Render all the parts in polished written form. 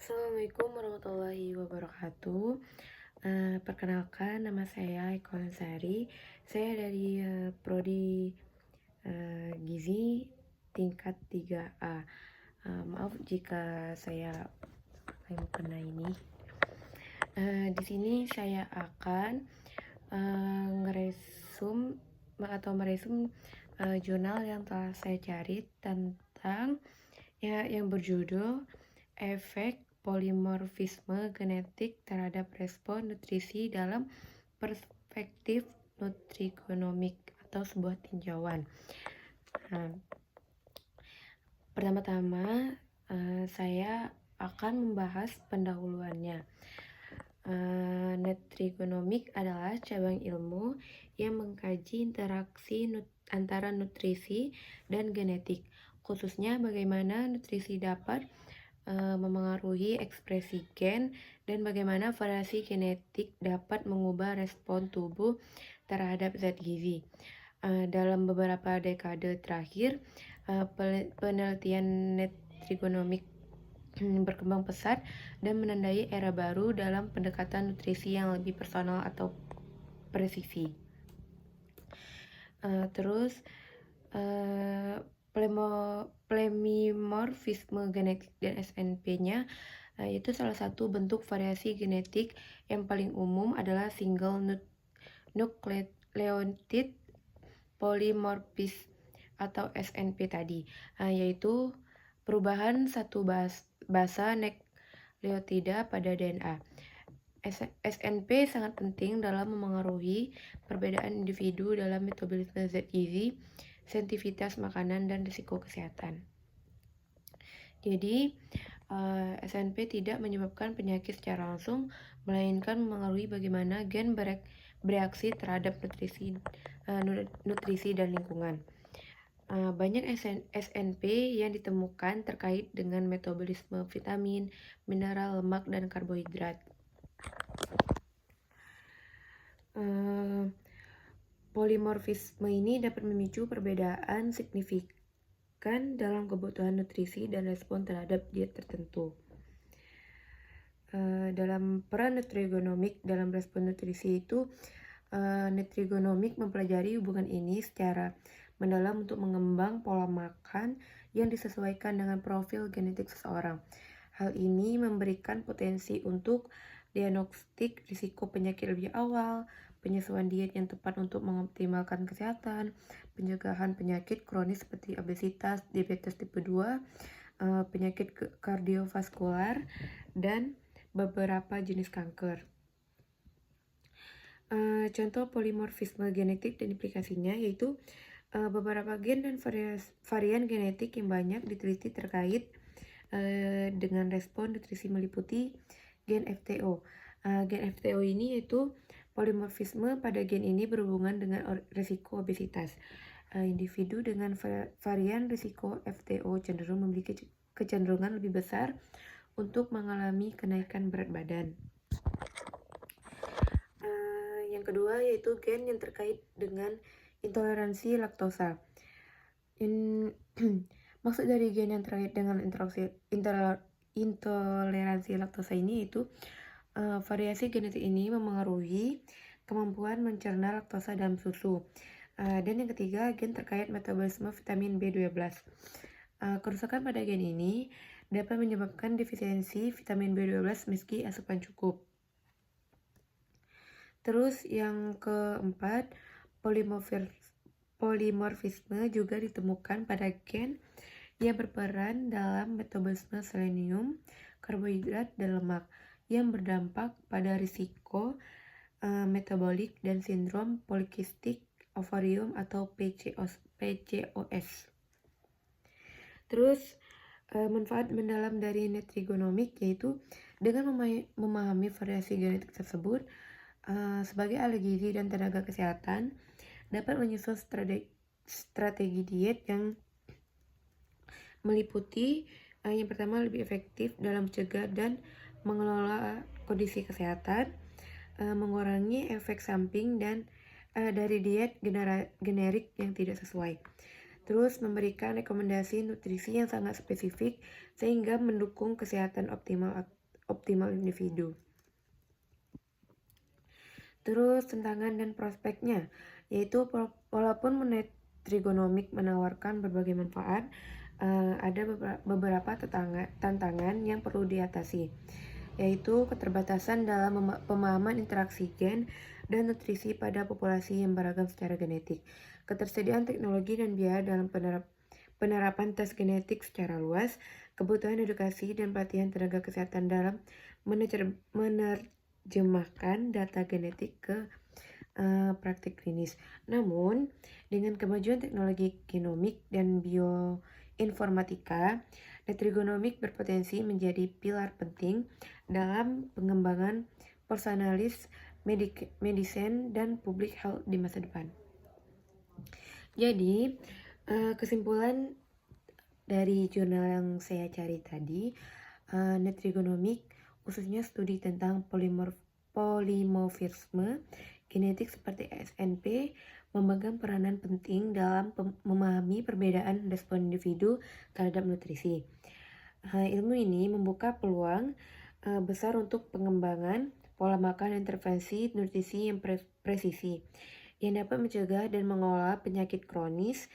Assalamualaikum warahmatullahi wabarakatuh. Perkenalkan, nama saya Eko Ansari. Saya dari Prodi Gizi tingkat 3A. Maaf jika saya mengkena ini. Di sini saya akan meresum jurnal yang telah saya cari tentang yang berjudul efek polimorfisme genetik terhadap respon nutrisi dalam perspektif nutrigenomik atau sebuah tinjauan. Pertama-tama saya akan membahas pendahuluannya. Nutrigenomik adalah cabang ilmu yang mengkaji interaksi antara nutrisi dan genetik, khususnya bagaimana nutrisi dapat memengaruhi ekspresi gen dan bagaimana variasi genetik dapat mengubah respon tubuh terhadap zat gizi. Dalam beberapa dekade terakhir, penelitian nutrigenomik berkembang pesat dan menandai era baru dalam pendekatan nutrisi yang lebih personal atau presisi. Polimorfisme genetik dan SNP-nya yaitu salah satu bentuk variasi genetik yang paling umum adalah single nucleotide polymorphism atau SNP tadi, yaitu perubahan satu basa nukleotida pada DNA. SNP sangat penting dalam memengaruhi perbedaan individu dalam metabolisme zat gizi, sensitivitas makanan, dan risiko kesehatan. Jadi, SNP tidak menyebabkan penyakit secara langsung, melainkan memengaruhi bagaimana gen bereaksi terhadap nutrisi dan lingkungan. Banyak SNP yang ditemukan terkait dengan metabolisme vitamin, mineral, lemak, dan karbohidrat. Polimorfisme ini dapat memicu perbedaan signifikan dalam kebutuhan nutrisi dan respon terhadap diet tertentu. Dalam peran nutrigenomik dalam respon nutrisi itu, nutrigenomik mempelajari hubungan ini secara mendalam untuk mengembang pola makan yang disesuaikan dengan profil genetik seseorang. Hal ini memberikan potensi untuk diagnostik risiko penyakit lebih awal, penyesuaian diet yang tepat untuk mengoptimalkan kesehatan, pencegahan penyakit kronis seperti obesitas, diabetes tipe 2, penyakit kardiovaskular, dan beberapa jenis kanker. Contoh polimorfisme genetik dan implikasinya yaitu beberapa gen dan varian genetik yang banyak diteliti terkait dengan respon nutrisi meliputi gen FTO. Gen FTO ini yaitu polimorfisme pada gen ini berhubungan dengan risiko obesitas. Individu dengan varian risiko FTO cenderung memiliki kecenderungan lebih besar untuk mengalami kenaikan berat badan. Yang kedua yaitu gen yang terkait dengan intoleransi laktosa. Maksud dari gen yang terkait dengan intoleransi laktosa ini yaitu variasi genetik ini memengaruhi kemampuan mencerna laktosa dalam susu. Dan yang ketiga, gen terkait metabolisme vitamin B12. Kerusakan pada gen ini dapat menyebabkan defisiensi vitamin B12 meski asupan cukup. Terus yang keempat, polimorfisme juga ditemukan pada gen yang berperan dalam metabolisme selenium, karbohidrat, dan lemak yang berdampak pada risiko metabolik dan sindrom polikistik ovarium atau PCOS. Terus manfaat mendalam dari nutrigenomik yaitu dengan memahami variasi genetik tersebut sebagai ahli gizi dan tenaga kesehatan dapat menyusun strategi diet yang meliputi yang pertama lebih efektif dalam mencegah dan mengelola kondisi kesehatan, mengurangi efek samping dan dari diet generik yang tidak sesuai. terus memberikan rekomendasi nutrisi yang sangat spesifik sehingga mendukung kesehatan optimal individu. Terus tantangan dan prospeknya, yaitu walaupun Nutrigenomics menawarkan berbagai manfaat, ada beberapa tantangan yang perlu diatasi, yaitu keterbatasan dalam pemahaman interaksi gen dan nutrisi pada populasi yang beragam secara genetik, ketersediaan teknologi dan biaya dalam penerapan tes genetik secara luas, kebutuhan edukasi dan pelatihan tenaga kesehatan dalam menerjemahkan data genetik ke praktik klinis. Namun, dengan kemajuan teknologi genomik dan bioinformatika, Nutrigenomics berpotensi menjadi pilar penting dalam pengembangan personalis medicine dan public health di masa depan. Jadi, kesimpulan dari jurnal yang saya cari tadi, Nutrigenomics khususnya studi tentang polimorfisme genetik seperti SNP memegang peranan penting dalam memahami perbedaan respon individu terhadap nutrisi. Ilmu ini membuka peluang besar untuk pengembangan pola makan intervensi nutrisi yang presisi yang dapat mencegah dan mengolah penyakit kronis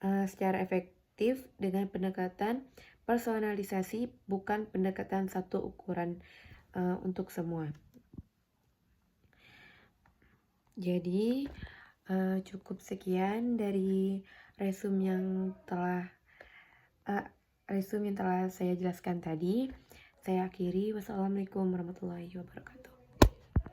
secara efektif dengan pendekatan personalisasi, bukan pendekatan satu ukuran untuk semua. Jadi cukup sekian dari resume yang telah saya jelaskan tadi. Saya akhiri. Wassalamualaikum warahmatullahi wabarakatuh.